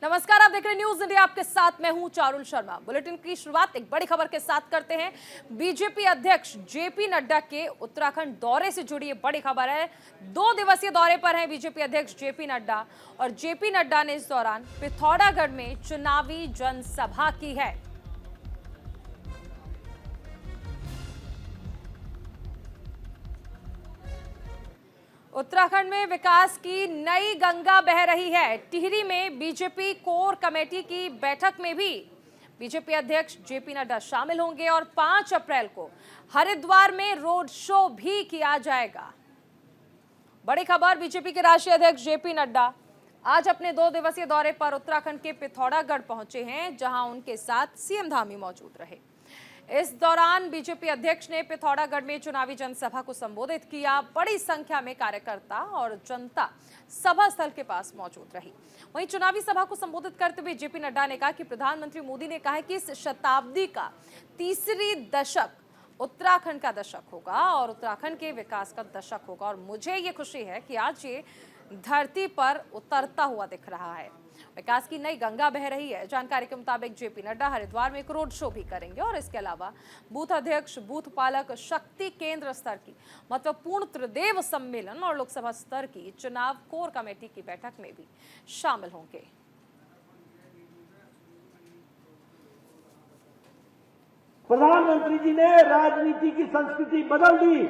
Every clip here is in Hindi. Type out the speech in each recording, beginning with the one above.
नमस्कार, आप देख रहे हैं न्यूज इंडिया। आपके साथ मैं हूं चारुल शर्मा। बुलेटिन की शुरुआत एक बड़ी खबर के साथ करते हैं। बीजेपी अध्यक्ष जेपी नड्डा के उत्तराखंड दौरे से जुड़ी ये बड़ी खबर है। 2 दिवसीय दौरे पर हैं बीजेपी अध्यक्ष जेपी नड्डा और जेपी नड्डा ने इस दौरान पिथौरागढ़ में चुनावी जनसभा की है। उत्तराखंड में विकास की नई गंगा बह रही है। टिहरी में बीजेपी कोर कमेटी की बैठक में भी बीजेपी अध्यक्ष जेपी नड्डा शामिल होंगे और 5 अप्रैल को हरिद्वार में रोड शो भी किया जाएगा। बड़ी खबर, बीजेपी के राष्ट्रीय अध्यक्ष जेपी नड्डा आज अपने 2 दिवसीय दौरे पर उत्तराखंड के पिथौरागढ़ पहुंचे हैं, जहां उनके साथ सीएम धामी मौजूद रहे। इस दौरान बीजेपी अध्यक्ष ने पिथौरागढ़ में चुनावी जनसभा को संबोधित किया। बड़ी संख्या में कार्यकर्ता और जनता सभा स्थल के पास मौजूद रही। वहीं चुनावी सभा को संबोधित करते हुए जेपी नड्डा ने कहा कि प्रधानमंत्री मोदी ने कहा है कि इस शताब्दी का तीसरी दशक उत्तराखंड का दशक होगा और उत्तराखंड के विकास का दशक होगा और मुझे ये खुशी है कि आज ये धरती पर उतरता हुआ दिख रहा है। विकास की नई गंगा बह रही है। जानकारी के मुताबिक जेपी नड्डा हरिद्वार में एक रोड शो भी करेंगे और इसके अलावा बूथ अध्यक्ष, बूथ पालक, शक्ति केंद्र स्तर की महत्वपूर्ण त्रिदेव सम्मेलन और लोकसभा स्तर की चुनाव कोर कमेटी की बैठक में भी शामिल होंगे। प्रधानमंत्री जी ने राजनीति की संस्कृति बदल दी।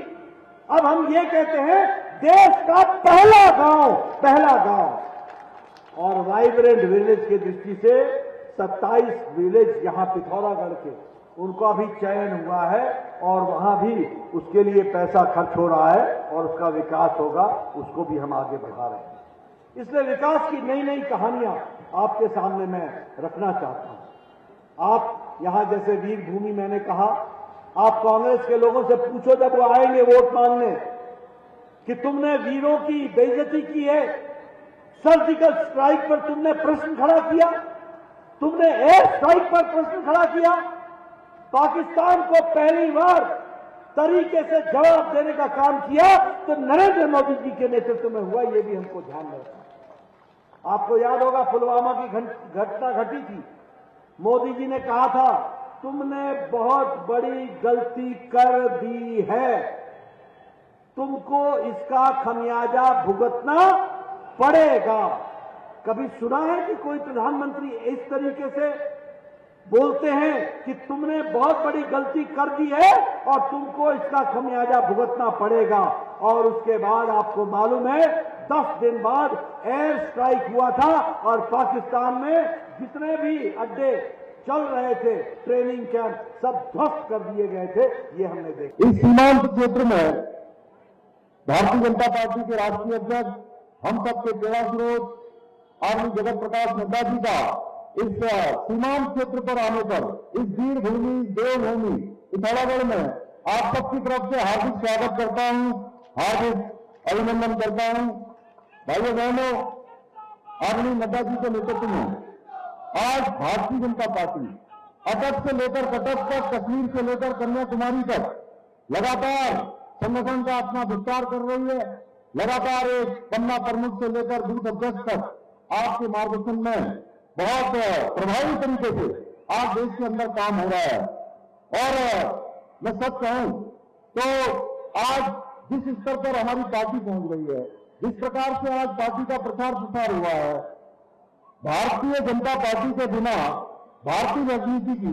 अब हम ये कहते हैं देश का पहला गांव और वाइब्रेंट विलेज की दृष्टि से 27 विलेज यहां पिथौरागढ़ के उनका भी चयन हुआ है और वहां भी उसके लिए पैसा खर्च हो रहा है और उसका विकास होगा, उसको भी हम आगे बढ़ा रहे हैं। इसलिए विकास की नई नई कहानियां आपके सामने मैं रखना चाहता हूं। आप यहां जैसे वीर भूमि मैंने कहा, आप कांग्रेस के लोगों से पूछो जब वो आएंगे वोट मांगने कि तुमने वीरों की बेइज्जती की है, सर्जिकल स्ट्राइक पर तुमने प्रश्न खड़ा किया, तुमने एयर स्ट्राइक पर प्रश्न खड़ा किया, पाकिस्तान को पहली बार तरीके से जवाब देने का काम किया तो नरेंद्र मोदी जी के नेतृत्व में हुआ। ये भी हमको ध्यान में रखना। आपको याद होगा पुलवामा की घटना घटी थी। मोदी जी ने कहा था तुमने बहुत बड़ी गलती कर दी है, तुमको इसका खमियाजा भुगतना पड़ेगा। कभी सुना है कि कोई प्रधानमंत्री इस तरीके से बोलते हैं कि तुमने बहुत बड़ी गलती कर दी है और तुमको इसका खमियाजा भुगतना पड़ेगा? और उसके बाद आपको मालूम है 10 दिन बाद एयर स्ट्राइक हुआ था और पाकिस्तान में जितने भी अड्डे चल रहे थे, ट्रेनिंग कैंप, सब ध्वस्त कर दिए गए थे। ये हमने देखा। इस सीमांत क्षेत्र में भारतीय जनता पार्टी के राष्ट्रीय अध्यक्ष, हम सबके प्रेरणा स्रोत आदरणीय जगत प्रकाश नड्डा जी का इस सीमांत क्षेत्र पर आने पर, इस वीर भूमि, देवभूमि पिथौरागढ़ में आप सबकी तरफ से हार्दिक स्वागत करता हूं, हार्दिक अभिनंदन करता हूं। भाइयों बहनों, आदरणीय नड्डा जी के नेतृत्व में आज भारतीय जनता पार्टी अटक से लेकर कटक तक, कश्मीर से लेकर कन्याकुमारी तक लगातार संगठन का अपना विस्तार कर रही है। लगातार एक पन्ना प्रमुख से लेकर बूथ अध्यक्ष तक आपके मार्गदर्शन में बहुत प्रभावी तरीके से आज देश के अंदर काम हो रहा है। और मैं सच कहूं तो आज जिस स्तर पर हमारी पार्टी पहुंच गई है, जिस प्रकार से आज पार्टी का प्रचार प्रसार हुआ है, भारतीय जनता पार्टी के बिना भारतीय राजनीति की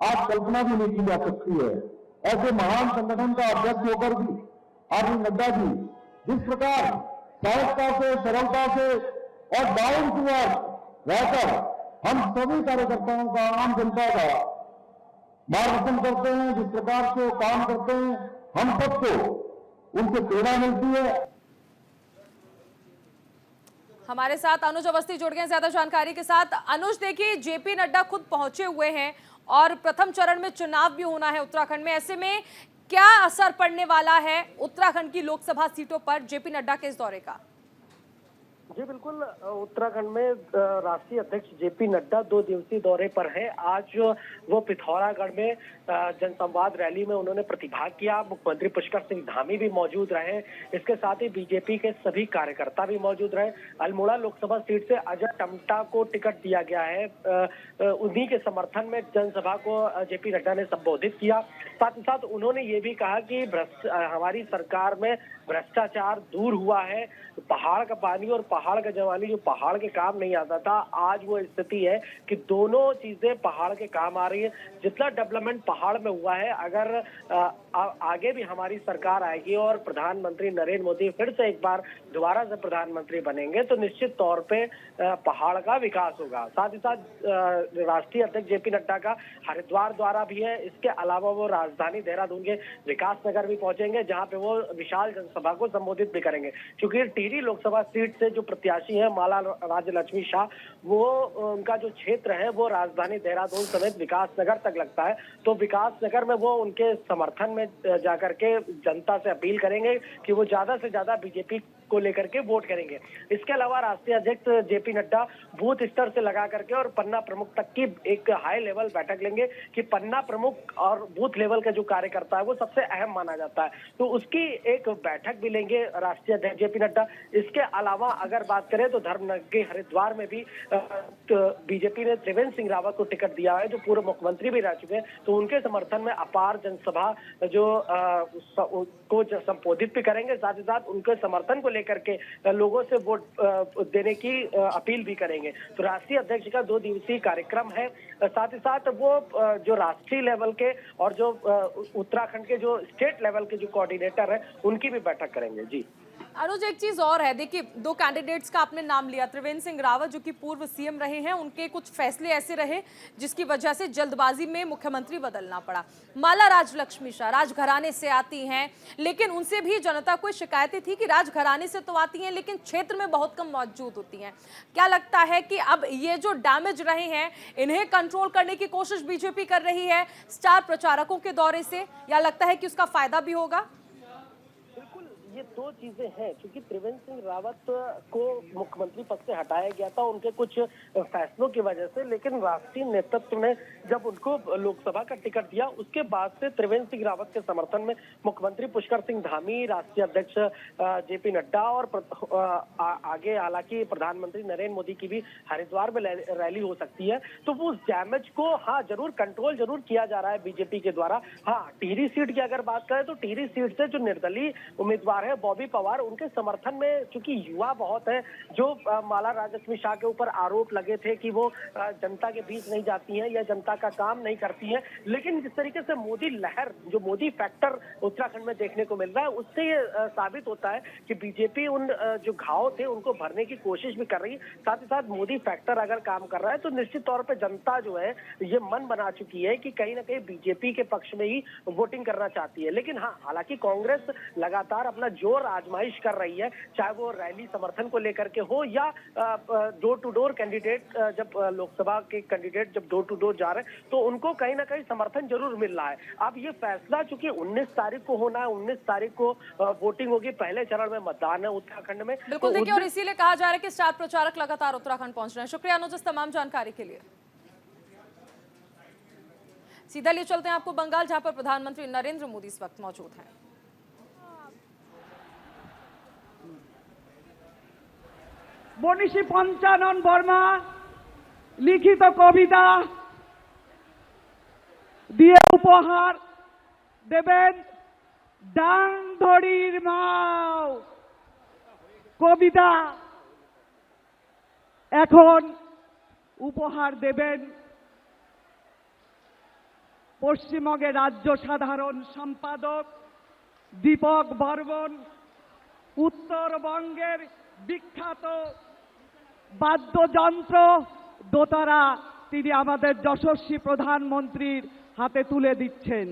आज कल्पना भी नहीं की जा सकती है। ऐसे महान संगठन का अध्यक्ष होकर भी आदरणीय नड्डा जी जिस प्रकार सहजता से, सरलता से और डाउन टू अर्थ रहकर हम सभी कार्यकर्ताओं का, आम जनता का मार्गदर्शन करते हैं, जिस प्रकार से वो काम करते हैं, हम सबको उनसे प्रेरणा मिलती है। हमारे साथ अनुज अवस्थी जुड़ गए ज्यादा जानकारी के साथ। अनुज, देखिए जेपी नड्डा खुद पहुंचे हुए हैं और प्रथम चरण में चुनाव भी होना है उत्तराखंड में। ऐसे में क्या असर पड़ने वाला है उत्तराखंड की लोकसभा सीटों पर जेपी नड्डा के इस दौरे का? जी बिल्कुल, उत्तराखंड में राष्ट्रीय अध्यक्ष जेपी नड्डा 2 दिवसीय दौरे पर हैं। आज वो पिथौरागढ़ में जनसंवाद रैली में उन्होंने प्रतिभाग किया। मुख्यमंत्री पुष्कर सिंह धामी भी मौजूद रहे। इसके साथ ही बीजेपी के सभी कार्यकर्ता भी मौजूद रहे। अल्मोड़ा लोकसभा सीट से अजय टम्टा को टिकट दिया गया है। उन्हीं के समर्थन में जनसभा को जेपी नड्डा ने संबोधित किया। साथ ही साथ उन्होंने ये भी कहा कि हमारी सरकार में भ्रष्टाचार दूर हुआ है। पहाड़ का पानी और पहाड़ का जवानी, जो पहाड़ के काम नहीं आता था, आज वो स्थिति है कि दोनों चीजें पहाड़ के काम आ रही है। जितना डेवलपमेंट पहाड़ में हुआ है, अगर आगे भी हमारी सरकार आएगी और प्रधानमंत्री नरेंद्र मोदी फिर से एक बार दोबारा से प्रधानमंत्री बनेंगे तो निश्चित तौर पे पहाड़ का विकास होगा। साथ ही साथ राष्ट्रीय अध्यक्ष जेपी नड्डा का हरिद्वार द्वारा भी है। इसके अलावा वो राजधानी देहरादून के विकास नगर भी पहुंचेंगे, जहां पे वो विशाल जनसभा को संबोधित भी करेंगे। क्योंकि टिहरी लोकसभा सीट से जो प्रत्याशी है माला राज्य लक्ष्मी शाह, वो उनका जो क्षेत्र है वो राजधानी देहरादून समेत विकास नगर तक लगता है। तो विकास नगर में वो उनके समर्थन में जाकर के जनता से अपील करेंगे कि वो ज्यादा से ज्यादा बीजेपी को लेकर के वोट करेंगे। इसके अलावा राष्ट्रीय अध्यक्ष जेपी नड्डा बूथ स्तर से लगा करके और पन्ना प्रमुख तक की एक हाई लेवल बैठक लेंगे कि पन्ना प्रमुख और बूथ लेवल का जो कार्यकर्ता है वो सबसे अहम माना जाता है, तो उसकी एक बैठक भी लेंगे राष्ट्रीय अध्यक्ष जेपी नड्डा। इसके अलावा अगर बात करें तो धर्मनगरी हरिद्वार में भी बीजेपी ने त्रिवेंद्र सिंह रावत को टिकट दिया है, जो पूर्व मुख्यमंत्री भी रह चुके हैं। तो उनके समर्थन में अपार जनसभा जो को संबोधित भी करेंगे। साथ ही साथ उनके समर्थन को लेकर के लोगों से वोट देने की अपील भी करेंगे। तो राष्ट्रीय अध्यक्ष का 2 दिवसीय कार्यक्रम है। साथ ही साथ वो जो राष्ट्रीय लेवल के और जो उत्तराखंड के जो स्टेट लेवल के जो कोऑर्डिनेटर है उनकी भी बैठक करेंगे। जी अनुज, एक चीज और है, देखिए 2 कैंडिडेट्स का आपने नाम लिया। त्रिवेंद्र सिंह रावत जो कि पूर्व सीएम रहे हैं, उनके कुछ फैसले ऐसे रहे जिसकी वजह से जल्दबाजी में मुख्यमंत्री बदलना पड़ा। माला राजलक्ष्मी शाह राजघराने से आती हैं, लेकिन उनसे भी जनता को शिकायतें थी कि राजघराने से तो आती हैं लेकिन क्षेत्र में बहुत कम मौजूद होती हैं। क्या लगता है कि अब ये जो डैमेज रहे हैं इन्हें कंट्रोल करने की कोशिश बीजेपी कर रही है स्टार प्रचारकों के दौरे से, या लगता है कि उसका फायदा भी होगा? ये 2 चीजें हैं, क्योंकि त्रिवेंद्र सिंह रावत को मुख्यमंत्री पद से हटाया गया था उनके कुछ फैसलों की वजह से, लेकिन राष्ट्रीय नेतृत्व ने जब उनको लोकसभा का टिकट दिया उसके बाद से त्रिवेंद्र सिंह रावत के समर्थन में मुख्यमंत्री पुष्कर सिंह धामी, राष्ट्रीय अध्यक्ष जेपी नड्डा और आगे हालांकि प्रधानमंत्री नरेंद्र मोदी की भी हरिद्वार में रैली हो सकती है। तो वो उस डैमेज को जरूर कंट्रोल जरूर किया जा रहा है बीजेपी के द्वारा। टिहरी सीट की अगर बात करें तो टिहरी सीट से जो निर्दलीय उम्मीदवार है बॉबी पवार, उनके समर्थन में चूंकि युवा बहुत है, जो माला राजलक्ष्मी शाह के ऊपर आरोप लगे थे कि वो जनता के बीच नहीं जाती हैं या जनता का काम नहीं करती हैं, लेकिन जिस तरीके से मोदी लहर, जो मोदी फैक्टर उत्तराखंड में देखने को मिल रहा है, उससे ये साबित होता है कि बीजेपी उन जो घाव थे उनको भरने की कोशिश भी कर रही है। साथ ही साथ मोदी फैक्टर अगर काम कर रहा है तो निश्चित तौर पर जनता जो है ये मन बना चुकी है कि कहीं ना कहीं बीजेपी के पक्ष में ही वोटिंग करना चाहती है। लेकिन हालांकि कांग्रेस लगातार अपना जोर आजमाइश कर रही है, चाहे वो रैली समर्थन को लेकर के हो या डोर टू डोर कैंडिडेट, जब लोकसभा के कैंडिडेट जब डोर टू डोर जा रहे हैं तो उनको कहीं ना कहीं समर्थन जरूर मिल रहा है। अब ये फैसला चूंकि 19 तारीख को होना है, 19 तारीख को वोटिंग होगी, पहले चरण में मतदान है उत्तराखंड में। बिल्कुल, देखिए और इसीलिए कहा जा रहा है कि स्टार प्रचारक लगातार उत्तराखंड पहुंच रहे हैं। शुक्रिया अनुज इस तमाम जानकारी के लिए। सीधा लिए चलते हैं आपको बंगाल, जहां पर प्रधानमंत्री नरेंद्र मोदी इस वक्त मौजूद हैं। মনীষী পঞ্চানন বর্মা লিখিত কবিতা দিয়ে উপহার দেবেন ডাংধরির মাও। কবিতা এখন উপহার দেবেন পশ্চিমবঙ্গের রাজ্য সাধারণ সম্পাদক দীপক বর্মন, উত্তরবঙ্গের বিখ্যাত বাদ্যযন্ত্র দোতারা তিনি আমাদের যশস্বী প্রধানমন্ত্রীর হাতে তুলে দিচ্ছেন,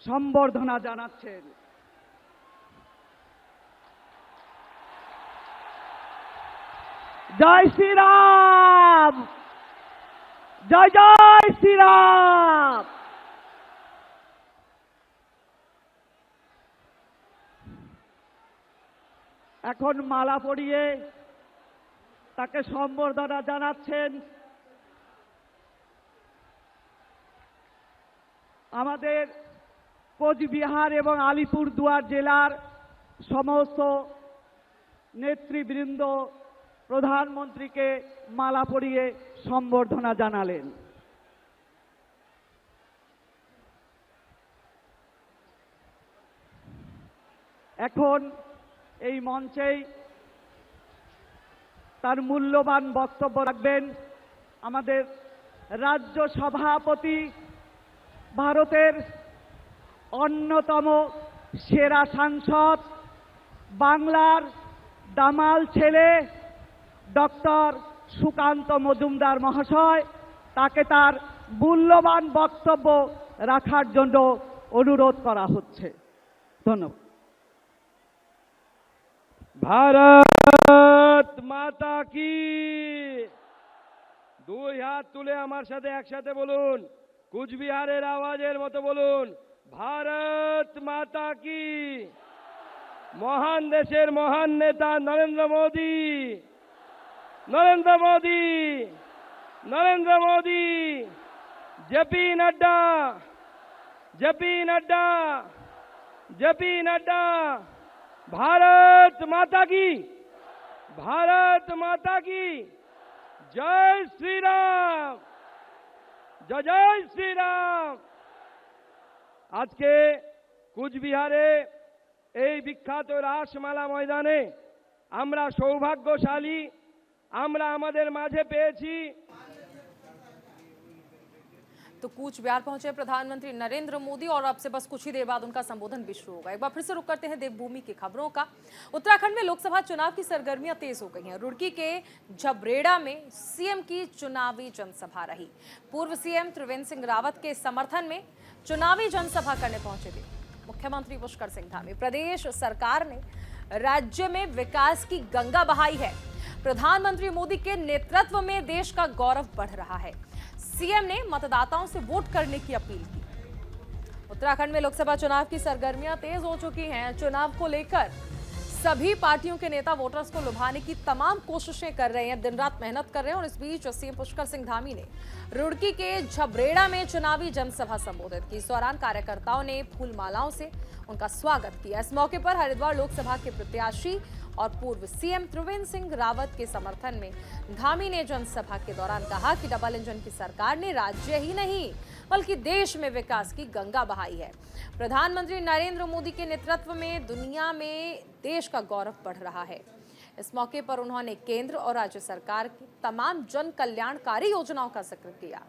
সম্বর্ধনা জানাচ্ছেন। জয় শ্রীরাম, জয় জয় শ্রীরাম। এখন মালা পরিয়ে তাকে সম্বর্ধনা জানাচ্ছেন আমাদের কোচবিহার এবং আলিপুরদুয়ার জেলার সমস্ত নেতৃবৃন্দ প্রধানমন্ত্রীকে মালা পরিয়ে সম্বর্ধনা জানালেন। এখন এই মঞ্চেই তার মূল্যবান বক্তব্য রাখবেন আমাদের রাজ্য সভাপতি, ভারতের অন্যতম সেরা সাংসদ, বাংলার দামাল ছেলে ডক্টর সুকান্ত মজুমদার মহাশয়, তাকে তার মূল্যবান বক্তব্য রাখার জন্য অনুরোধ করা হচ্ছে। ধন্যবাদ। ভারত মাতা কি, দুই হাত তুলে আমার সাথে একসাথে বলুন, কুচবিহারের আওয়াজের মতো বলুন, ভারত মাতা কি। মহান দেশের মহান নেতা Narendra Modi, Narendra Modi, Narendra Modi, JP Nadda, JP Nadda, JP Nadda. Bharat माता की, भारत माता की जय श्री राम, जय जय श्री राम। आज के কুচবিহারে এই বিখ্যাত রাসমালা ময়দানে আমরা সৌভাগ্যশালী, আমরা আমাদের মাঝে পেয়েছি। तो कूच बिहार पहुंचे प्रधानमंत्री नरेंद्र मोदी और अब से बस कुछ ही देर बाद उनका संबोधन भी शुरू होगा। एक बार फिर से रुक करते हैं देवभूमि की खबरों का। उत्तराखंड में लोकसभा चुनाव की सरगर्मियां तेज हो गई हैं। रुड़की के झबरेड़ा में सीएम की चुनावी जनसभा रही। पूर्व सीएम त्रिवेंद्र सिंह रावत के समर्थन में चुनावी जनसभा करने पहुंचे थे मुख्यमंत्री पुष्कर सिंह धामी। प्रदेश सरकार ने राज्य में विकास की गंगा बहाई है। प्रधानमंत्री मोदी के नेतृत्व में देश का गौरव बढ़ रहा है। सीएम ने मतदाताओं से वोट करने की अपील की। उत्तराखंड में लोकसभा चुनाव की सरगर्मियां तेज हो चुकी हैं। चुनाव को लेकर सभी पार्टियों के नेता वोटर्स को लुभाने की तमाम कोशिशें कर रहे हैं, दिन रात मेहनत कर रहे हैं। और इस बीच सीएम पुष्कर सिंह धामी ने रुड़की के झबरेड़ा में चुनावी जनसभा संबोधित की। इस दौरान कार्यकर्ताओं ने फूलमालाओं से उनका स्वागत किया। इस मौके पर हरिद्वार लोकसभा के प्रत्याशी और पूर्व सीएम त्रिवेंद्र सिंह रावत के समर्थन में धामी ने जनसभा के दौरान कहा कि डबल इंजन की सरकार ने राज्य ही नहीं बल्कि देश में विकास की गंगा बहाई है। प्रधानमंत्री नरेंद्र मोदी के नेतृत्व में दुनिया में देश का गौरव बढ़ रहा है। इस मौके पर उन्होंने केंद्र और राज्य सरकार की तमाम जन कल्याणकारी योजनाओं का जिक्र किया।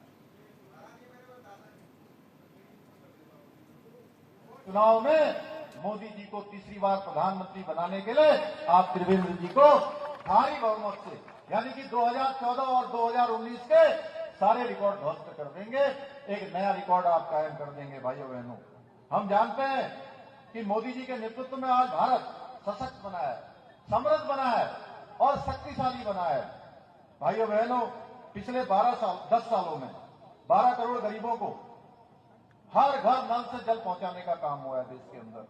चुनाव में मोदी जी को तीसरी बार प्रधानमंत्री बनाने के लिए आप त्रिवेंद्र जी को भारी बहुमत से, यानी कि 2014 और 2019 के सारे रिकॉर्ड ध्वस्त कर देंगे। एक नया रिकॉर्ड आप कायम कर देंगे। भाइयों बहनों, हम जानते हैं कि मोदी जी के नेतृत्व में आज भारत सशक्त बना है, समृद्ध बना है और शक्तिशाली बना है। भाइयों बहनों, पिछले 10 सालों में 12 करोड़ गरीबों को हर घर नल से जल पहुंचाने का काम हुआ है। देश के अंदर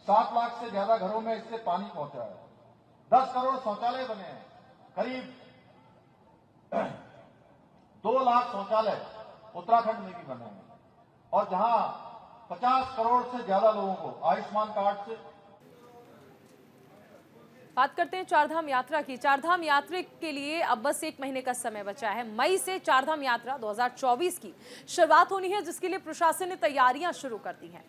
7 लाख से ज्यादा घरों में इससे पानी पहुंचा है। 10 करोड़ शौचालय बने हैं। करीब 2 लाख शौचालय उत्तराखंड में भी बने हैं। और जहां 50 करोड़ से ज्यादा लोगों को आयुष्मान कार्ड से। बात करते हैं चारधाम यात्रा की। चारधाम यात्रा के लिए अब बस 1 महीने का समय बचा है। मई से चारधाम यात्रा 2024 की शुरुआत होनी है, जिसके लिए प्रशासन ने तैयारियां शुरू कर दी हैं।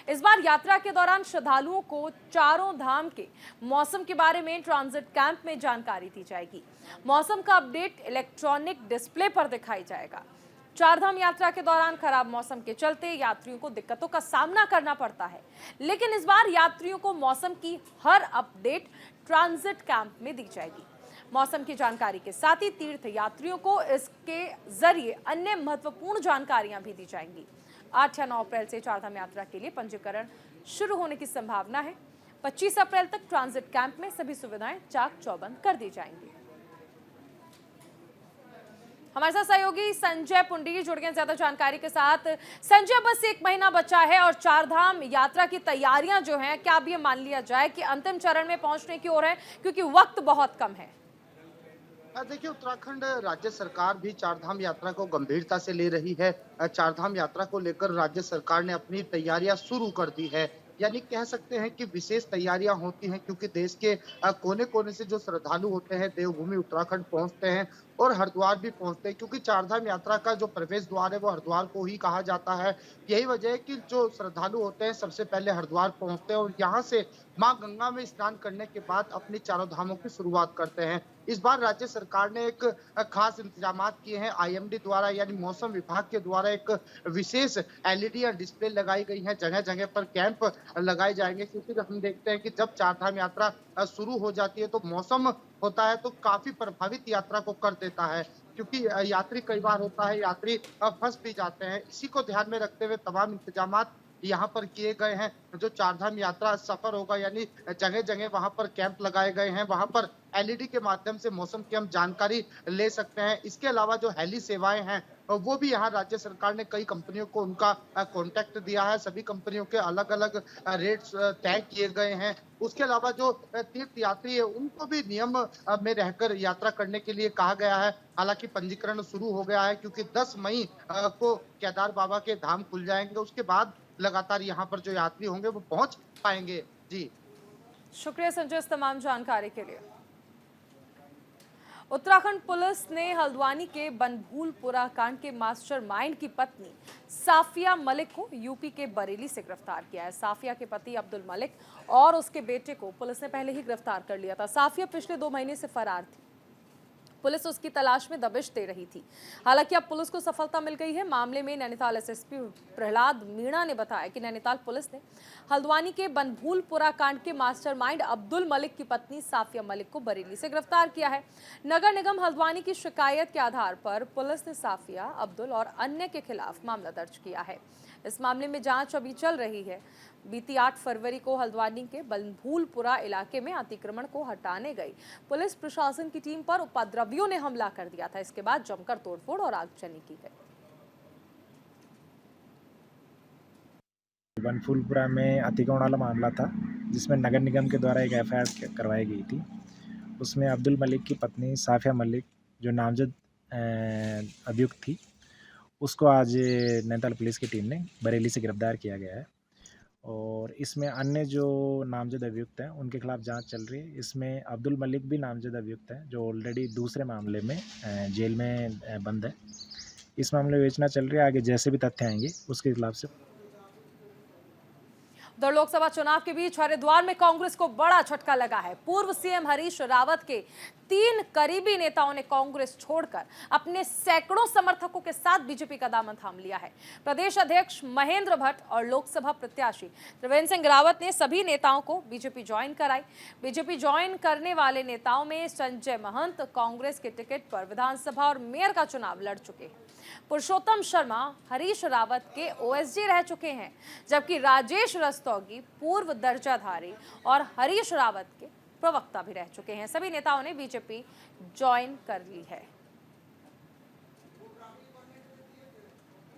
इस बार यात्रा के दौरान श्रद्धालुओं को चारों धाम के मौसम के बारे में ट्रांजिट कैंप में जानकारी दी जाएगी। मौसम का अपडेट इलेक्ट्रॉनिक डिस्प्ले पर दिखाई जाएगा। चारधाम यात्रा के दौरान खराब मौसम के चलते यात्रियों को दिक्कतों का सामना करना पड़ता है, लेकिन इस बार यात्रियों को मौसम की हर अपडेट ट्रांजिट कैंप में दी जाएगी। मौसम की जानकारी के साथ ही तीर्थ यात्रियों को इसके जरिए अन्य महत्वपूर्ण जानकारियां भी दी जाएंगी। 8 या 9 अप्रैल से चारधाम यात्रा के लिए पंजीकरण शुरू होने की संभावना है। 25 अप्रैल तक ट्रांजिट कैंप में सभी सुविधाएं चाक चौबंद कर दी जाएंगी। हमारे साथ सहयोगी संजय पुंडी जुड़ गए ज्यादा जानकारी के साथ। संजय, बस 1 महीना बचा है और चारधाम यात्रा की तैयारियां जो हैं, क्या अब ये मान लिया जाए कि अंतिम चरण में पहुंचने की ओर है, क्योंकि वक्त बहुत कम है? देखिए, उत्तराखंड राज्य सरकार भी चारधाम यात्रा को गंभीरता से ले रही है। चारधाम यात्रा को लेकर राज्य सरकार ने अपनी तैयारियां शुरू कर दी है। यानी कह सकते हैं कि विशेष तैयारियां होती हैं, क्योंकि देश के कोने कोने से जो श्रद्धालु होते हैं देवभूमि उत्तराखंड पहुंचते हैं और हरिद्वार भी पहुंचते हैं, क्योंकि चारधाम यात्रा का जो प्रवेश द्वार है वो हरिद्वार को ही कहा जाता है। यही वजह है कि जो श्रद्धालु होते हैं सबसे पहले हरिद्वार पहुंचते हैं और यहाँ से मां गंगा में स्नान करने के बाद अपनी चारों धामों की शुरुआत करते हैं। इस बार राज्य सरकार ने एक खास इंतजामात किए हैं। आईएमडी द्वारा यानी मौसम विभाग के द्वारा एक विशेष एलईडी या डिस्प्ले लगाई गई है। जगह जगह पर कैंप लगाए जाएंगे, क्योंकि हम देखते हैं कि जब चारधाम यात्रा शुरू हो जाती है तो मौसम होता है तो काफी प्रभावित यात्रा को कर देता है, क्योंकि यात्री कई बार होता है यात्री फंस भी जाते हैं। इसी को ध्यान में रखते हुए तमाम इंतजामात यहाँ पर किए गए हैं। जो चारधाम यात्रा सफर होगा यानी जगह जगह वहां पर कैंप लगाए गए हैं, वहां पर एलईडी के माध्यम से मौसम की हम जानकारी ले सकते हैं। इसके अलावा जो हेली सेवाएं हैं वो भी यहाँ राज्य सरकार ने कई कंपनियों को उनका कॉन्टैक्ट दिया है। सभी कंपनियों के अलग अलग रेट्स तय किए गए हैं। उसके अलावा जो तीर्थ यात्री है उनको भी नियम में रहकर यात्रा करने के लिए कहा गया है। हालांकि पंजीकरण शुरू हो गया है, क्योंकि 10 मई को केदार बाबा के धाम खुल जाएंगे। उसके बाद लगातार यहाँ पर जो यात्री होंगे वो पहुंच पाएंगे। जी, शुक्रिया संजय इस तमाम जानकारी के लिए। उत्तराखंड पुलिस ने हल्द्वानी के बनभूलपुरा कांड के मास्टरमाइंड की पत्नी साफिया मलिक को यूपी के बरेली से गिरफ्तार किया है। साफिया के पति अब्दुल मलिक और उसके बेटे को पुलिस ने पहले ही गिरफ्तार कर लिया था। साफिया पिछले 2 महीने से फरार थी। पुलिस उसकी तलाश में दबिश दे रही थी। हालांकि अब पुलिस को सफलता मिल गई है। मामले में नैनीताल एसएसपी प्रहलाद मीणा ने बताया कि नैनीताल पुलिस ने हल्द्वानी के बनभूलपुरा कांड के मास्टरमाइंड अब्दुल मलिक की पत्नी साफिया मलिक को बरेली से गिरफ्तार किया है। नगर निगम हल्द्वानी की शिकायत के आधार पर पुलिस ने साफिया, अब्दुल और अन्य के खिलाफ मामला दर्ज किया है। इस मामले में जांच अभी चल रही है। बीती 8 फरवरी को हल्द्वानी के बनभूलपुरा इलाके में अतिक्रमण को हटाने गई पुलिस प्रशासन की टीम पर उपद्रवियों ने हमला कर दिया था। इसके बाद जमकर तोड़फोड़ और आगजनी की गई। बनभूलपुरा में अतिक्रमण वाला मामला था, जिसमें नगर निगम के द्वारा एक एफआईआर करवाई गई थी। उसमें अब्दुल मलिक की पत्नी साफिया मलिक, जो नामजद अभियुक्त थी, उसको आज नैनीताल पुलिस की टीम ने बरेली से गिरफ्तार किया गया है। और इसमें अन्य जो नामजद अभियुक्त हैं उनके खिलाफ जांच चल रही है। इसमें अब्दुल मलिक भी नामजद अभियुक्त है, जो ऑलरेडी दूसरे मामले में जेल में बंद है। इस मामले में विवेचना चल रही है। आगे जैसे भी तथ्य आएंगे उसके खिलाफ से। उधर लोकसभा चुनाव के बीच हरिद्वार में कांग्रेस को बड़ा झटका लगा है। पूर्व सीएम हरीश रावत के 3 करीबी नेताओं ने कांग्रेस छोड़कर अपने सैकड़ों समर्थकों के साथ बीजेपी का दामन थाम लिया है। प्रदेश अध्यक्ष महेंद्र भट्ट और लोकसभा प्रत्याशी त्रिवेंद्र सिंह रावत ने सभी नेताओं को बीजेपी ज्वाइन कराई। बीजेपी ज्वाइन करने वाले नेताओं में संजय महंत कांग्रेस के टिकट पर विधानसभा और मेयर का चुनाव लड़ चुके हैं। पुरुषोत्तम शर्मा हरीश रावत के ओएसडी रह चुके हैं, जबकि राजेश रस्तोगी पूर्व दर्जाधारी और हरीश रावत के प्रवक्ता भी रह चुके हैं। सभी नेताओं ने बीजेपी ज्वाइन कर ली है।